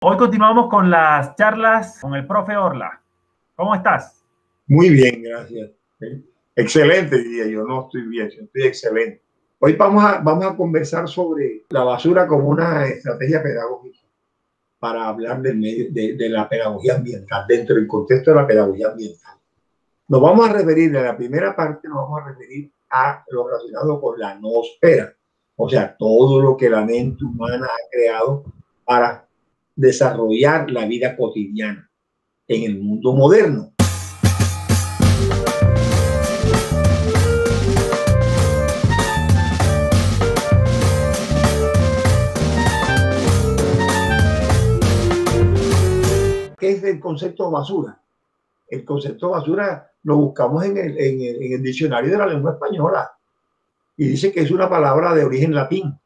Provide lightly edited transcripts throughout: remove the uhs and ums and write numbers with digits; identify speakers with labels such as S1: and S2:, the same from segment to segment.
S1: Hoy continuamos con las charlas con el profe Orla. ¿Cómo estás?
S2: Muy bien, gracias. Excelente, diría yo. No estoy bien, yo estoy excelente. Hoy vamos a conversar sobre la basura como una estrategia pedagógica para hablar de la pedagogía ambiental, dentro del contexto de la pedagogía ambiental. Nos vamos a referir, en la primera parte, nos vamos a referir a lo relacionado con la noosfera, o sea, todo lo que la mente humana ha creado para desarrollar la vida cotidiana en el mundo moderno. ¿Qué es el concepto basura? El concepto basura lo buscamos en el diccionario de la lengua española y dice que es una palabra de origen latino.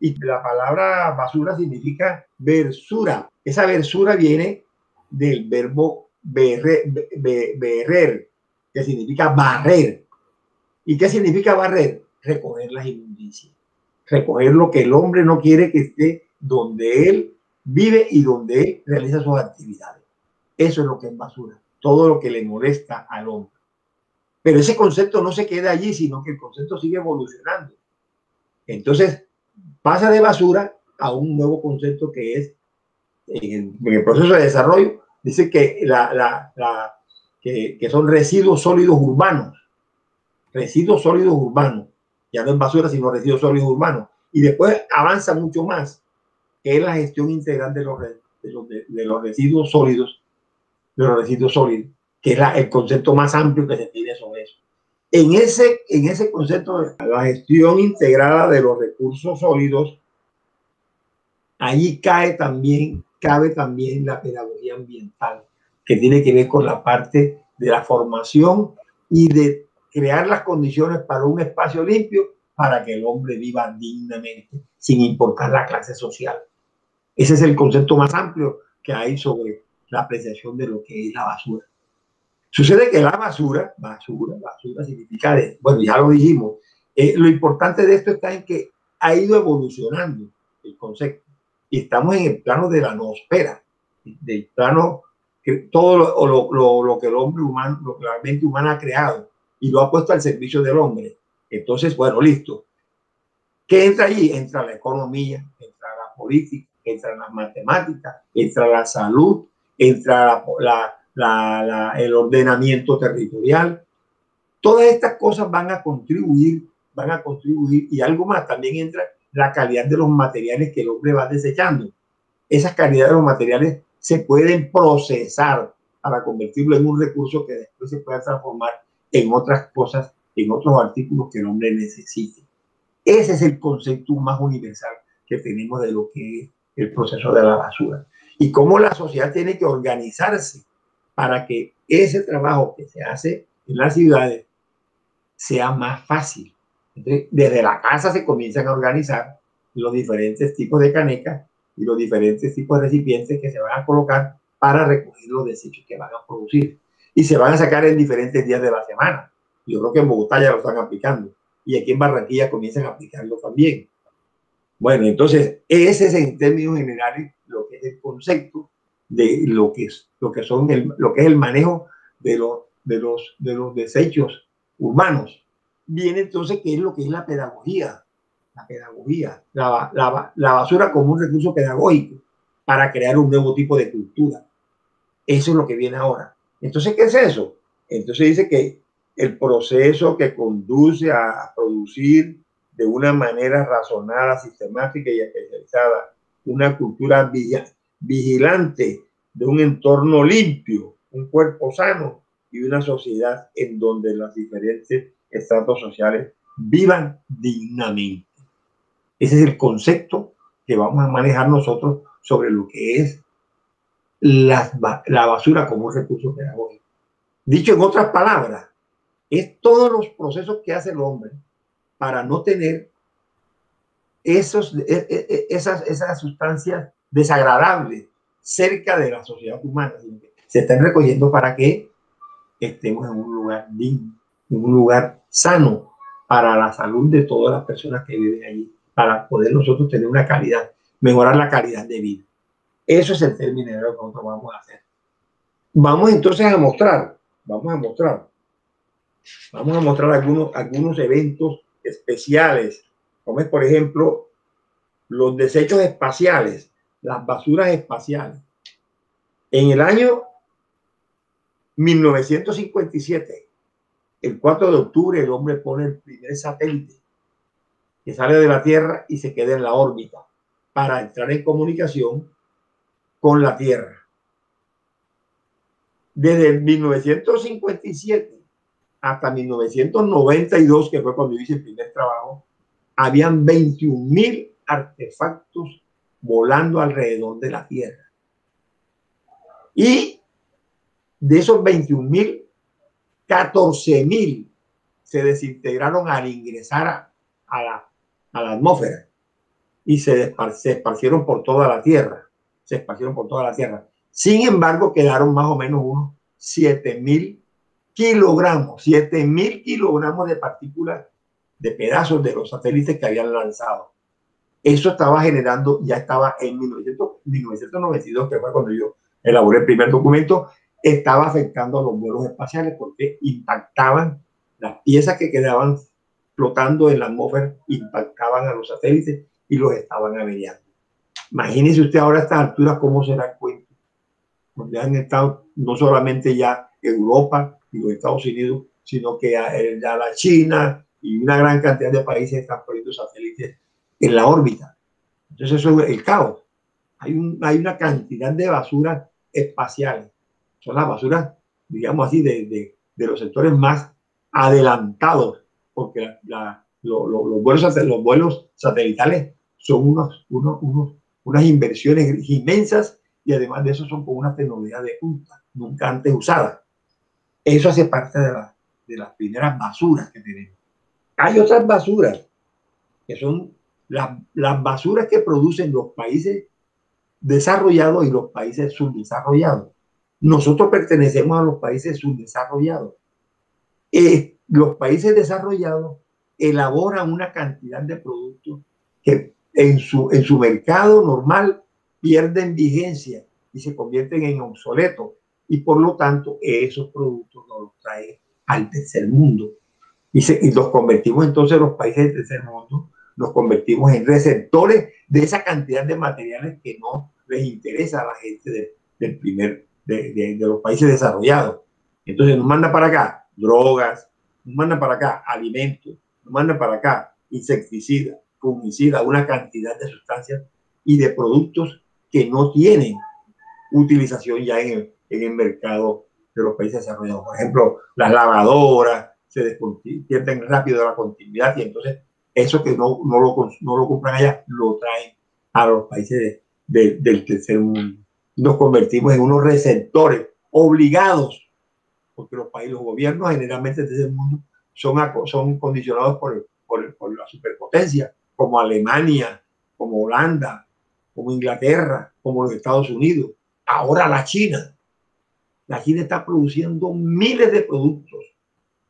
S2: Y la palabra basura significa versura. Esa versura viene del verbo berrer, que significa barrer. ¿Y qué significa barrer? Recoger las inmundicias. Recoger lo que el hombre no quiere que esté donde él vive y donde él realiza sus actividades. Eso es lo que es basura, todo lo que le molesta al hombre. Pero ese concepto no se queda allí, sino que el concepto sigue evolucionando. Entonces, pasa de basura a un nuevo concepto que es, en el proceso de desarrollo, dice que, que son residuos sólidos urbanos. Residuos sólidos urbanos. Ya no es basura, sino residuos sólidos urbanos. Y después avanza mucho más, que es la gestión integral de los residuos sólidos, que es el concepto más amplio que se tiene sobre eso. En ese concepto de la gestión integrada de los recursos sólidos, allí cabe también la pedagogía ambiental, que tiene que ver con la parte de la formación y de crear las condiciones para un espacio limpio para que el hombre viva dignamente, sin importar la clase social. Ese es el concepto más amplio que hay sobre la apreciación de lo que es la basura. Sucede que la basura significa, bueno, ya lo dijimos, lo importante de esto está en que ha ido evolucionando el concepto y estamos en el plano de la noosfera, del plano que todo lo que el hombre humano, lo que la mente humana ha creado y lo ha puesto al servicio del hombre. Entonces, bueno, listo. ¿Qué entra allí? Entra la economía, entra la política, entra las matemáticas, entra la salud, entra el ordenamiento territorial. Todas estas cosas van a contribuir y algo más, también entra la calidad de los materiales que el hombre va desechando. Esas calidades de los materiales se pueden procesar para convertirlo en un recurso que después se pueda transformar en otras cosas, en otros artículos que el hombre necesite. Ese es el concepto más universal que tenemos de lo que es el proceso de la basura y cómo la sociedad tiene que organizarse para que ese trabajo que se hace en las ciudades sea más fácil. Entonces, desde la casa se comienzan a organizar los diferentes tipos de canecas y los diferentes tipos de recipientes que se van a colocar para recoger los desechos que van a producir. Y se van a sacar en diferentes días de la semana. Yo creo que en Bogotá ya lo están aplicando. Y aquí en Barranquilla comienzan a aplicarlo también. Bueno, entonces, ese es en términos generales lo que es el concepto de lo que es el manejo de los desechos urbanos. Viene entonces, ¿qué es lo que es la pedagogía? La basura como un recurso pedagógico para crear un nuevo tipo de cultura. Eso es lo que viene ahora. Entonces, ¿qué es eso? Entonces dice que el proceso que conduce a producir de una manera razonada, sistemática y especializada una cultura vigilante de un entorno limpio, un cuerpo sano y una sociedad en donde los diferentes estratos sociales vivan dignamente. Ese es el concepto que vamos a manejar nosotros sobre lo que es la basura como un recurso pedagógico. Dicho en otras palabras, es todos los procesos que hace el hombre para no tener esas sustancias desagradables cerca de la sociedad humana. Se están recogiendo para que estemos en un lugar digno, en un lugar sano para la salud de todas las personas que viven allí, para poder nosotros tener una calidad, mejorar la calidad de vida. Eso es el término de lo que nosotros vamos a hacer. Vamos entonces a mostrar algunos eventos especiales, como es, por ejemplo, los desechos espaciales, las basuras espaciales. En el año 1957, el 4 de octubre, el hombre pone el primer satélite que sale de la Tierra y se queda en la órbita para entrar en comunicación con la Tierra. Desde 1957 hasta 1992, que fue cuando hice el primer trabajo, habían 21.000 artefactos volando alrededor de la Tierra. Y de esos 21.000, 14.000 se desintegraron al ingresar a la atmósfera y se esparcieron por toda la Tierra. Sin embargo, quedaron más o menos unos 7.000 kilogramos de partículas, de pedazos de los satélites que habían lanzado. Eso estaba generando, ya estaba en 1992, que fue cuando yo elaboré el primer documento, estaba afectando a los vuelos espaciales porque impactaban las piezas que quedaban flotando en la atmósfera, impactaban a los satélites y los estaban averiando. Imagínese usted ahora a estas alturas cómo será el cuento, donde han estado no solamente ya Europa y los Estados Unidos, sino que ya la China y una gran cantidad de países están poniendo satélites en la órbita. Entonces eso es el caos. Hay una cantidad de basuras espaciales. Son las basuras, digamos así, de los sectores más adelantados, porque los vuelos satelitales son unas inversiones inmensas y además de eso son con una tecnología de punta, nunca antes usada. Eso hace parte de las primeras basuras que tenemos. Hay otras basuras que son las basuras que producen los países desarrollados y los países subdesarrollados. Nosotros pertenecemos a los países subdesarrollados. Los países desarrollados elaboran una cantidad de productos que en su mercado normal pierden vigencia y se convierten en obsoletos, y por lo tanto esos productos nos los trae al tercer mundo y los convertimos entonces, los países del tercer mundo los convertimos en receptores de esa cantidad de materiales que no les interesa a la gente de los países desarrollados. Entonces nos manda para acá drogas, nos manda para acá alimentos, nos manda para acá insecticidas, fungicidas, una cantidad de sustancias y de productos que no tienen utilización ya en el mercado de los países desarrollados. Por ejemplo, las lavadoras se pierden rápido la continuidad y entonces eso que no lo compran allá lo traen a los países del tercer mundo. Nos convertimos en unos receptores obligados, porque los gobiernos generalmente del tercer mundo son condicionados por la superpotencia, como Alemania, como Holanda, como Inglaterra, como los Estados Unidos. Ahora la China está produciendo miles de productos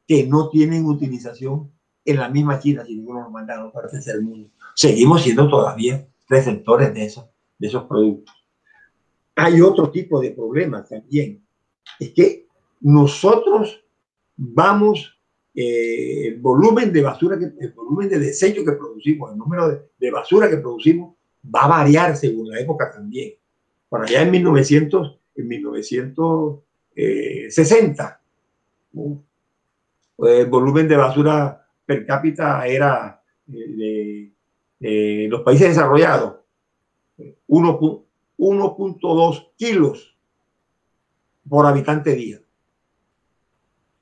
S2: que no tienen utilización en la misma China, sino que nos mandan para el tercer mundo. Seguimos siendo todavía receptores de esos productos. Hay otro tipo de problemas también. Es que nosotros vamos, el volumen de basura, el volumen de desecho que producimos, el número de basura que producimos va a variar según la época también. Por allá en 1960, el volumen de basura per cápita era de los países desarrollados 1.2 kilos por habitante día.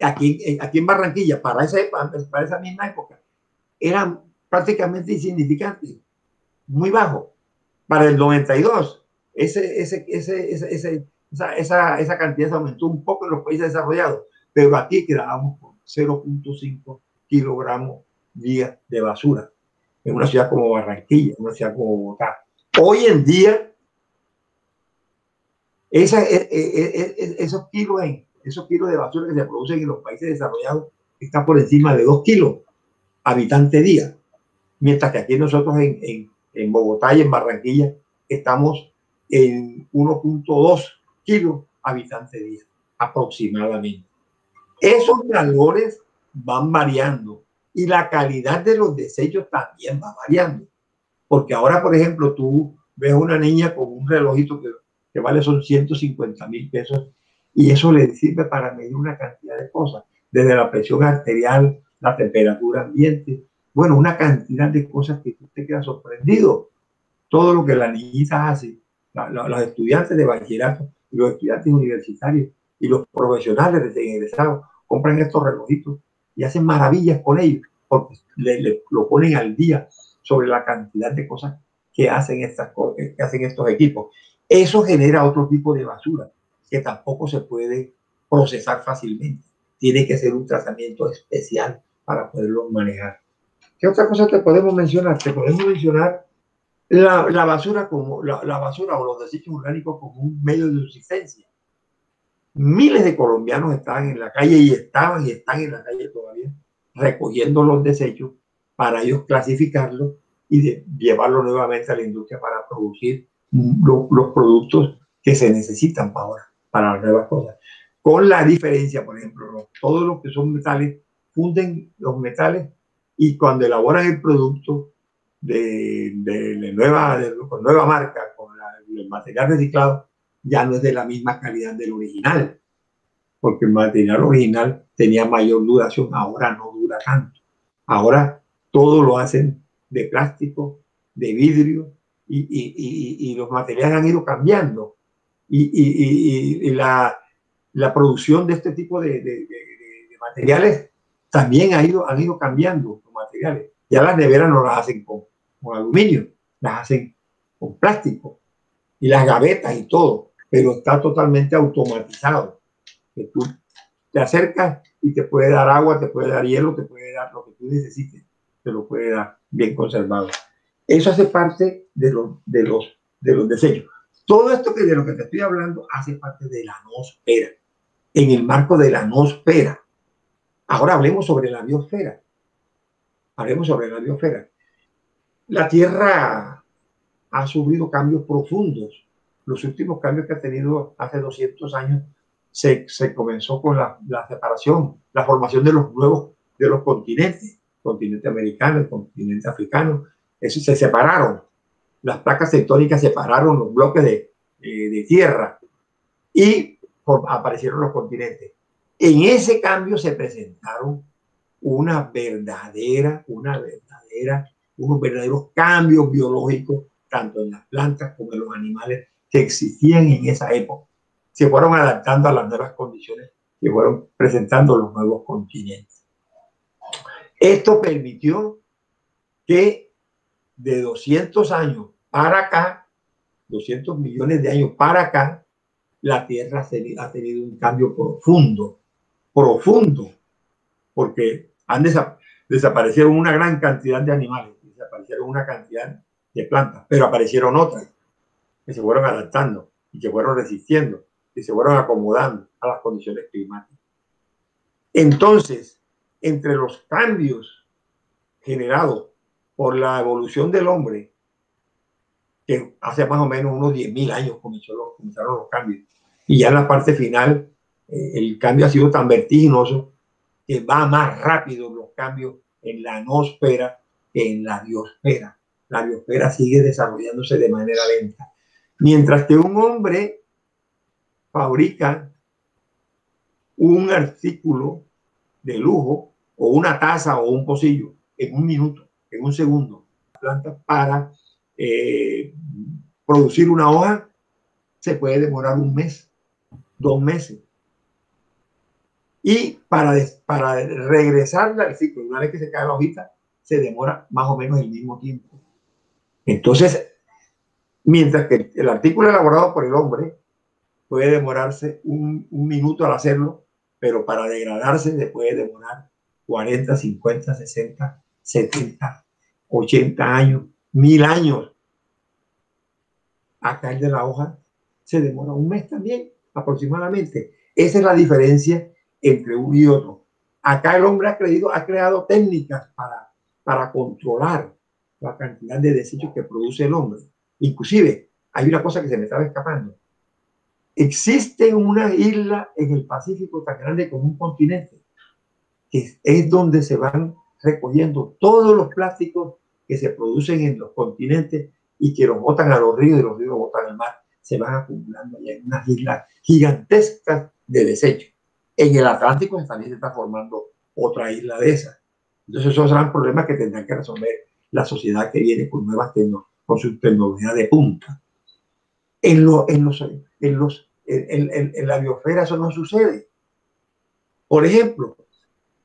S2: Aquí en Barranquilla, para esa misma época, era prácticamente insignificante, muy bajo. Para el 92, esa cantidad se aumentó un poco en los países desarrollados, pero aquí quedábamos con 0.5 kilogramos día de basura en una ciudad como Barranquilla, en una ciudad como Bogotá. Hoy en día, esos kilos de basura que se producen en los países desarrollados están por encima de 2 kilos habitante día, mientras que aquí nosotros en Bogotá y en Barranquilla estamos en 1.2 kilos habitante día, aproximadamente. Esos valores van variando y la calidad de los desechos también va variando. Porque ahora, por ejemplo, tú ves a una niña con un relojito que vale son 150.000 pesos y eso le sirve para medir una cantidad de cosas, desde la presión arterial, la temperatura ambiente, bueno, una cantidad de cosas que tú te quedas sorprendido. Todo lo que la niñita hace, los estudiantes de bachillerato, los estudiantes universitarios y los profesionales recién egresados compran estos relojitos y hacen maravillas con ellos, porque lo ponen al día sobre la cantidad de cosas que hacen, que hacen estos equipos. Eso genera otro tipo de basura que tampoco se puede procesar fácilmente. Tiene que ser un tratamiento especial para poderlo manejar. ¿Qué otra cosa te podemos mencionar? Te podemos mencionar la basura como la basura o los desechos orgánicos como un medio de subsistencia. Miles de colombianos estaban en la calle y estaban y están en la calle todavía recogiendo los desechos para ellos clasificarlos y llevarlos nuevamente a la industria para producir los productos que se necesitan para ahora, para las nuevas cosas. Con la diferencia, por ejemplo, todos los que son metales funden los metales y cuando elaboran el producto con nueva marca, con el material reciclado, ya no es de la misma calidad del original, porque el material original tenía mayor duración, ahora no dura tanto. Ahora todo lo hacen de plástico, de vidrio, y los materiales han ido cambiando. Y la producción de este tipo de materiales también han ido cambiando los materiales. Ya las neveras no las hacen con aluminio, las hacen con plástico y las gavetas y todo, pero está totalmente automatizado. Que tú te acercas y te puede dar agua, te puede dar hielo, te puede dar lo que tú necesites, te lo puede dar bien conservado. Eso hace parte de los desechos. Todo esto de lo que te estoy hablando hace parte de la noosfera, en el marco de la noosfera. Ahora hablemos sobre la biosfera. Hablemos sobre la biosfera. La Tierra ha sufrido cambios profundos. Los últimos cambios que ha tenido hace 200 años se comenzó con la separación, la formación de los continentes, continente americano, el continente africano. Eso se separaron. Las placas tectónicas separaron los bloques de tierra y aparecieron los continentes. En ese cambio se presentaron unos verdaderos cambios biológicos, tanto en las plantas como en los animales que existían en esa época. Se fueron adaptando a las nuevas condiciones que fueron presentando los nuevos continentes. Esto permitió que de 200 años para acá, 200 millones de años para acá, la Tierra ha tenido un cambio profundo, porque desaparecieron una gran cantidad de animales, desaparecieron una cantidad de plantas, pero aparecieron otras que se fueron adaptando y que fueron resistiendo y se fueron acomodando a las condiciones climáticas. Entonces, entre los cambios generados por la evolución del hombre, que hace más o menos unos 10.000 años comenzaron los cambios, y ya en la parte final el cambio ha sido tan vertiginoso que va más rápido los cambios en la noosfera que en la biosfera. La biosfera sigue desarrollándose de manera lenta. Mientras que un hombre fabrica un artículo de lujo o una taza o un pocillo en un minuto, en un segundo, planta para producir una hoja se puede demorar un mes, 2 meses. Y para regresarla al ciclo, una vez que se cae la hojita, se demora más o menos el mismo tiempo. Entonces, mientras que el artículo elaborado por el hombre puede demorarse un minuto al hacerlo, pero para degradarse se puede demorar 40, 50, 60, 70, 80 años, 1000 años. A caer de la hoja se demora un mes también, aproximadamente. Esa es la diferencia entre uno y otro. Acá el hombre ha creado técnicas para controlar la cantidad de desechos que produce el hombre. Inclusive hay una cosa que se me estaba escapando. Existe una isla en el Pacífico tan grande como un continente, que es donde se van recogiendo todos los plásticos que se producen en los continentes y que los botan a los ríos y los ríos los botan al mar. Se van acumulando allá en unas islas gigantescas de desecho. En el Atlántico también se está formando otra isla de esas. Entonces esos serán problemas que tendrán que resolver la sociedad que viene con nuevas tecnologías, con su tecnología de punta. En la biosfera eso no sucede. Por ejemplo,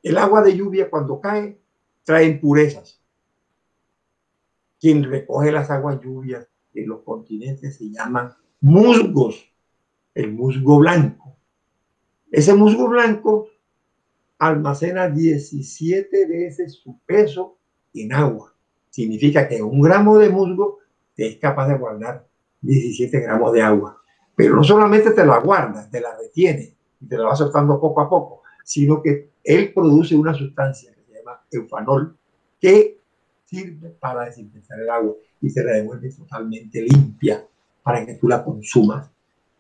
S2: el agua de lluvia cuando cae trae impurezas. Quien recoge las aguas lluvias en los continentes se llaman musgos, el musgo blanco. Ese musgo blanco almacena 17 veces su peso en agua. Significa que 1 gramo de musgo es capaz de guardar 17 gramos de agua. Pero no solamente te la guarda, te la retiene y te la va soltando poco a poco, sino que él produce una sustancia que se llama eufanol que sirve para desinfectar el agua y se la devuelve totalmente limpia para que tú la consumas.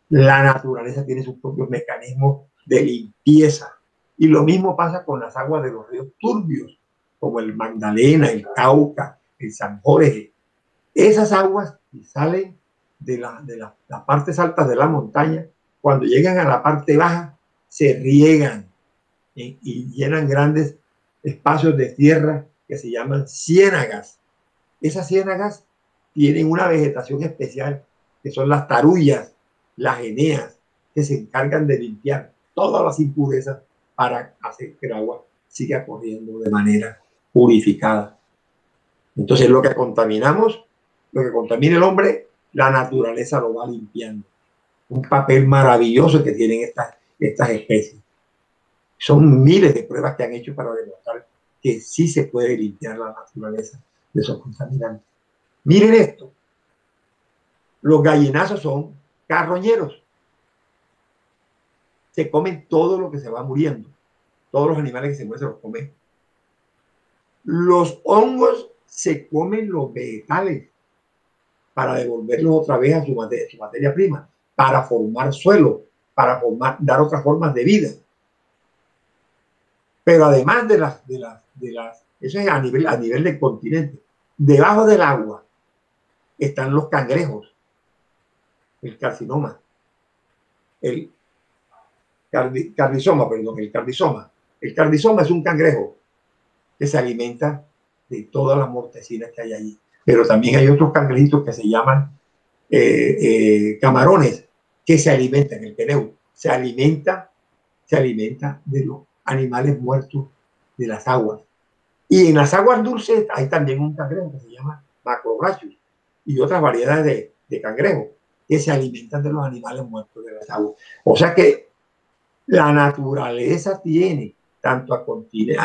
S2: La naturaleza tiene sus propios mecanismos de limpieza. Y lo mismo pasa con las aguas de los ríos turbios, como el Magdalena, el Cauca, el San Jorge. Esas aguas que salen de las partes altas de la montaña, cuando llegan a la parte baja, se riegan y llenan grandes espacios de tierra que se llaman ciénagas. Esas ciénagas tienen una vegetación especial, que son las tarullas, las eneas, que se encargan de limpiar todas las impurezas para hacer que el agua siga corriendo de manera purificada. Entonces lo que contaminamos, lo que contamina el hombre, la naturaleza lo va limpiando. Un papel maravilloso que tienen estas especies. Son miles de pruebas que han hecho para demostrar que sí se puede limpiar la naturaleza de esos contaminantes. Miren esto. Los gallinazos son carroñeros. Se comen todo lo que se va muriendo. Todos los animales que se mueren se los comen. Los hongos se comen los vegetales para devolverlos otra vez a su materia prima, para formar suelo, para dar otras formas de vida. Pero además de las eso es a nivel del continente. Debajo del agua están los cangrejos, el carcinoma, el cardizoma. El cardizoma es un cangrejo que se alimenta de todas las mortecinas que hay allí. Pero también hay otros cangrejitos que se llaman camarones, que se alimentan, el queneu, se alimenta de los animales muertos de las aguas. Y en las aguas dulces hay también un cangrejo que se llama Macrobrachius y otras variedades de cangrejos que se alimentan de los animales muertos de las aguas. O sea que la naturaleza tiene, tanto a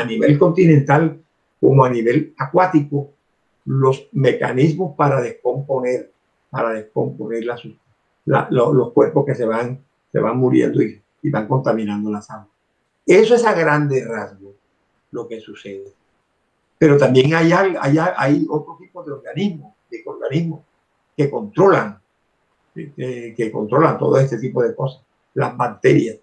S2: nivel continental como a nivel acuático, los mecanismos para descomponer los cuerpos que se van muriendo y van contaminando las aguas. Eso es a grandes rasgos lo que sucede. Pero también hay otro tipo de organismos que controlan todo este tipo de cosas. Las bacterias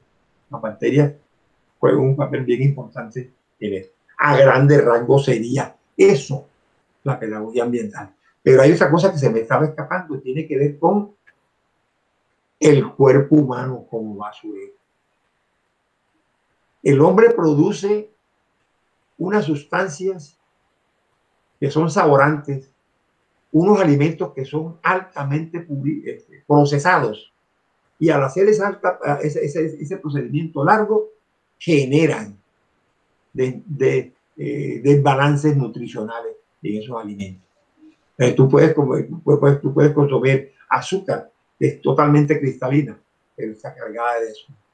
S2: juegan un papel bien importante en esto. A grandes rasgos sería eso, la pedagogía ambiental. Pero hay otra cosa que se me estaba escapando, tiene que ver con el cuerpo humano, cómo va a subir. El hombre produce unas sustancias que son saborantes, unos alimentos que son altamente procesados, y al hacer ese procedimiento largo generan desbalances nutricionales en esos alimentos. Tú puedes consumir azúcar, que es totalmente cristalina, pero está cargada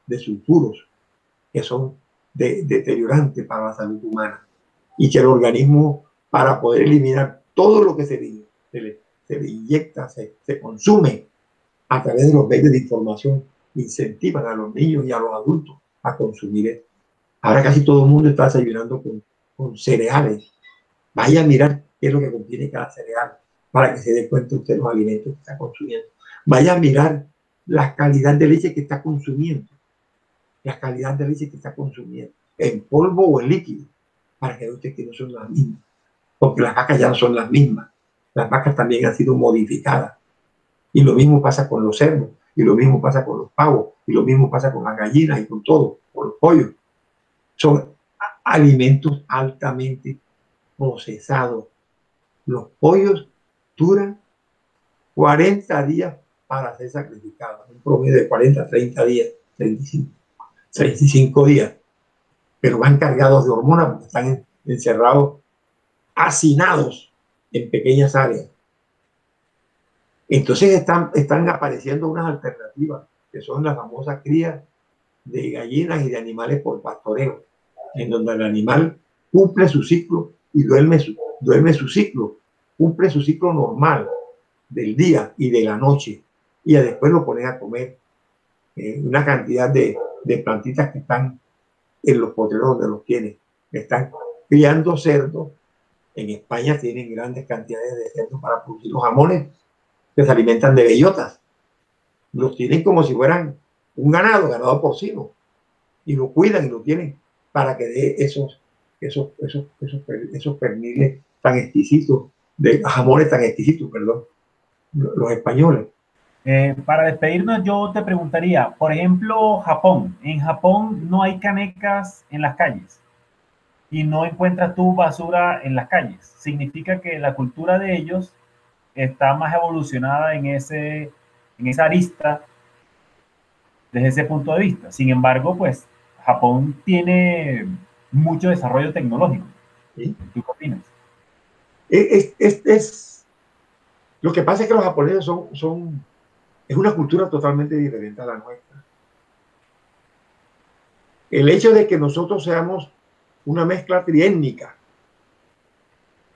S2: de sulfuros, que son deteriorantes para la salud humana, y que el organismo, para poder eliminar todo lo que se le inyecta, se consume a través de los medios de información, incentivan a los niños y a los adultos a consumir esto. Ahora casi todo el mundo está desayunando con cereales. Vaya a mirar qué es lo que contiene cada cereal para que se dé cuenta usted de los alimentos que está consumiendo. Vaya a mirar la calidad de leche que está consumiendo, la calidad de leche que está consumiendo, en polvo o en líquido, para que vea usted que no son las mismas, porque las vacas ya no son las mismas. Las vacas también han sido modificadas. Y lo mismo pasa con los cerdos, y lo mismo pasa con los pavos, y lo mismo pasa con las gallinas y con todo, con los pollos. Son alimentos altamente procesados. Los pollos duran 40 días para ser sacrificados, un promedio de 40, 30 días, 35 días, pero van cargados de hormonas porque están encerrados, hacinados en pequeñas áreas. Entonces están apareciendo unas alternativas, que son las famosas crías de gallinas y de animales por pastoreo, en donde el animal cumple su ciclo y duerme su ciclo, cumple su ciclo normal del día y de la noche, y después lo ponen a comer una cantidad de plantitas que están en los potreros donde los tienen. Están criando cerdos. En España tienen grandes cantidades de cerdos para producir los jamones que se alimentan de bellotas. Los tienen como si fueran un ganado porcino, y lo cuidan y lo tienen para que dé esos perniles tan exquisitos, de jamones tan exquisitos, perdón, los españoles.
S1: Para despedirnos, yo te preguntaría, por ejemplo, Japón. En Japón no hay canecas en las calles y no encuentras tu basura en las calles. Significa que la cultura de ellos está más evolucionada en esa arista desde ese punto de vista. Sin embargo, pues Japón tiene mucho desarrollo tecnológico.
S2: ¿Sí?
S1: ¿Tú qué opinas?
S2: Lo que pasa es que los japoneses es una cultura totalmente diferente a la nuestra. El hecho de que nosotros seamos una mezcla triétnica,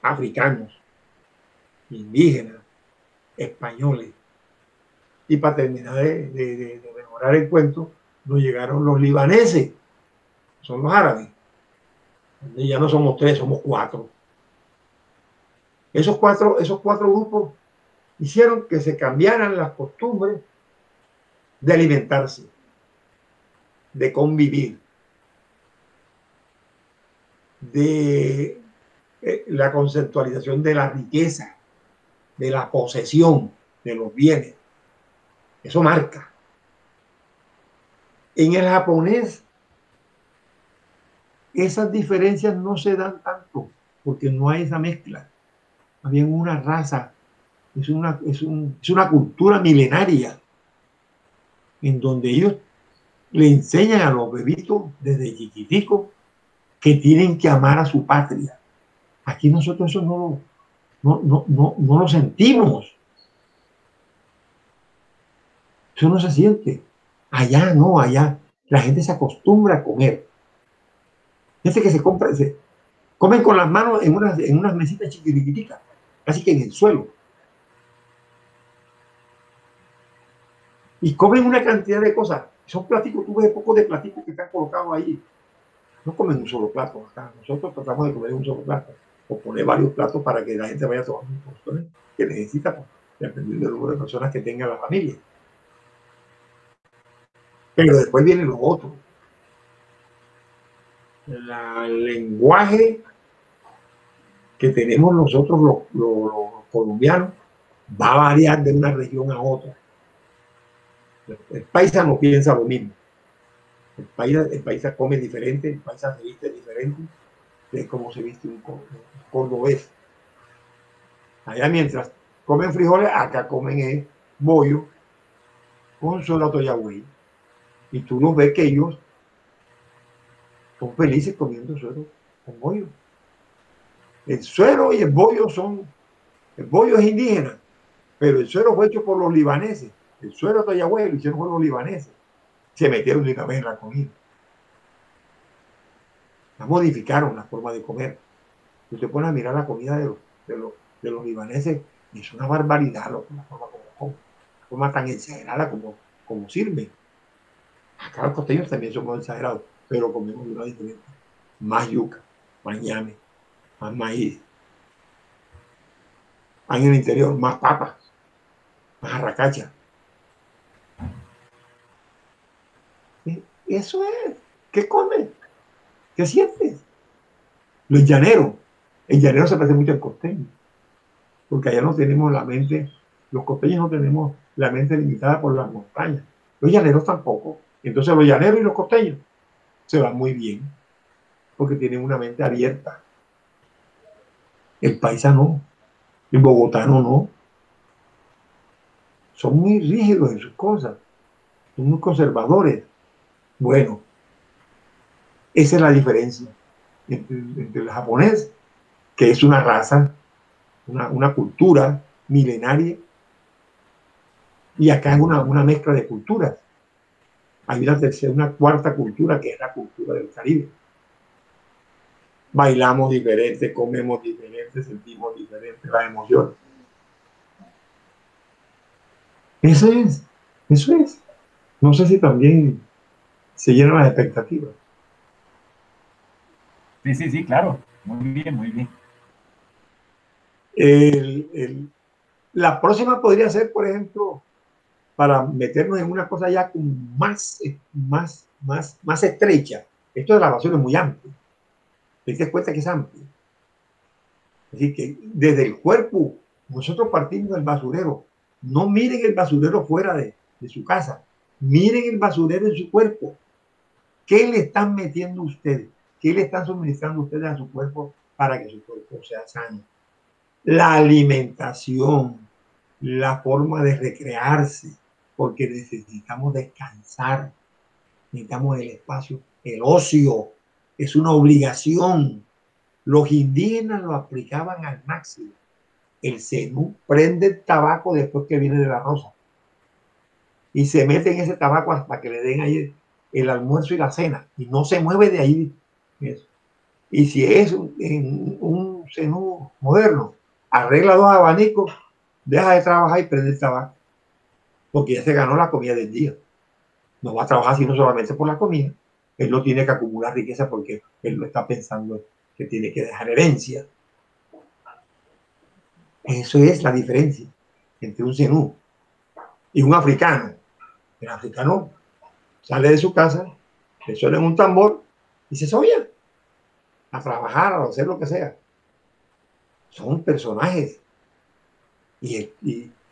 S2: africanos, indígenas, españoles, y para terminar de mejorar el cuento, nos llegaron los libaneses, son los árabes. Y ya no somos 3, somos 4. Esos cuatro grupos hicieron que se cambiaran las costumbres de alimentarse, de convivir, de la conceptualización de la riqueza, de la posesión de los bienes. Eso marca. En el japonés, esas diferencias no se dan tanto, porque no hay esa mezcla. Había una raza, es una cultura milenaria, en donde ellos le enseñan a los bebitos desde chiquiticos que tienen que amar a su patria. Aquí nosotros eso no lo sentimos. Eso no se siente. Allá no, allá la gente se acostumbra a comer. Gente que comen con las manos en unas mesitas chiquititas, casi que en el suelo. Y comen una cantidad de cosas. Son platicos, tú ves pocos de platicos que están colocados ahí. No comen un solo plato acá. Nosotros tratamos de comer un solo plato, o poner varios platos para que la gente vaya tomando porciones que necesita, dependiendo del número de personas que tenga la familia. Pero después viene lo otro. El lenguaje que tenemos nosotros los colombianos va a variar de una región a otra. El paisa no piensa lo mismo. El paisa come diferente, el paisa se viste diferente de cómo se viste un cordobés. Allá mientras comen frijoles, acá comen bollo con sola toyagüey. Y tú los ves que ellos son felices comiendo suero con bollo. El suero y el bollo el bollo es indígena, pero el suero fue hecho por los libaneses. El suero toyagüey lo hicieron por los libaneses. Se metieron de una vez en la comida. La modificaron la forma de comer. Usted pone a mirar la comida de los libaneses y es una barbaridad la forma tan exagerada como sirve. Acá los costeños también somos exagerados, pero comemos de una diferente. Más yuca, más ñame, más maíz. En el interior, más papas, más arracacha. Eso es. ¿Qué comes? ¿Qué sientes? Los llaneros. El llanero se parece mucho al costeño, porque allá no tenemos la mente, los costeños no tenemos la mente limitada por las montañas. Los llaneros tampoco. Entonces los llaneros y los costeños se van muy bien, porque tienen una mente abierta. El paisano, el bogotano no. Son muy rígidos en sus cosas, son muy conservadores. Bueno, esa es la diferencia entre el japonés, que es una raza, una cultura milenaria, y acá hay una mezcla de culturas. Hay una tercera, una cuarta cultura, que es la cultura del Caribe. Bailamos diferente, comemos diferente, sentimos diferente las emociones. Eso es, eso es. No sé si también se llenan las expectativas.
S1: Sí, sí, sí, claro. Muy bien, muy bien.
S2: La próxima podría ser, por ejemplo, para meternos en una cosa ya más estrecha. Esto de la basura es muy amplio. Te das cuenta que es amplio. Así que desde el cuerpo, nosotros partimos del basurero. No miren el basurero fuera de su casa. Miren el basurero en su cuerpo. ¿Qué le están metiendo ustedes? ¿Qué le están suministrando ustedes a su cuerpo para que su cuerpo sea sano? La alimentación, la forma de recrearse, porque necesitamos descansar, necesitamos el espacio, el ocio, es una obligación. Los indígenas lo aplicaban al máximo. El zenú prende el tabaco después que viene de la rosa y se mete en ese tabaco hasta que le den ahí el almuerzo y la cena y no se mueve de ahí. Eso. Y si es un zenú moderno, arregla dos abanicos, deja de trabajar y prende el tabaco, porque ya se ganó la comida del día. No va a trabajar sino solamente por la comida. Él no tiene que acumular riqueza porque él lo está pensando que tiene que dejar herencia. Eso es la diferencia entre un zenú y un africano. El africano sale de su casa, le suena un tambor y se soya a trabajar, a hacer lo que sea. Son personajes. Y el,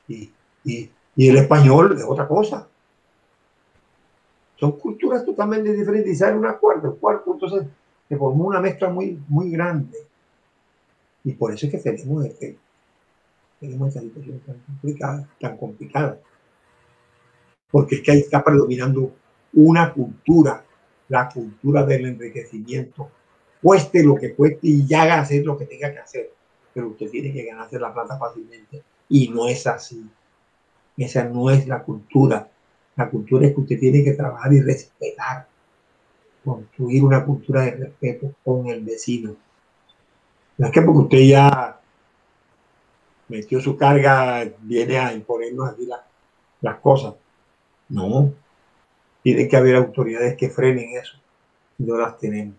S2: y el español es otra cosa. Son culturas totalmente diferentes. Y sale una cuarta, entonces se formó una mezcla muy grande. Y por eso es que tenemos esta situación tan complicada. Porque es que ahí está predominando una cultura, la cultura del enriquecimiento. Cueste lo que cueste y ya haga hacer lo que tenga que hacer. Pero usted tiene que ganarse la plata fácilmente. Y no es así. Esa no es la cultura. La cultura es que usted tiene que trabajar y respetar. Construir una cultura de respeto con el vecino. No es que porque usted ya metió su carga, viene a imponernos aquí las cosas. No. Tiene que haber autoridades que frenen eso. No las tenemos.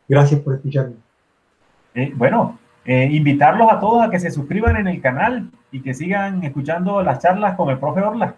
S2: Gracias por escucharme.
S1: Bueno, invitarlos a todos a que se suscriban en el canal y que sigan escuchando las charlas con el profe Orla.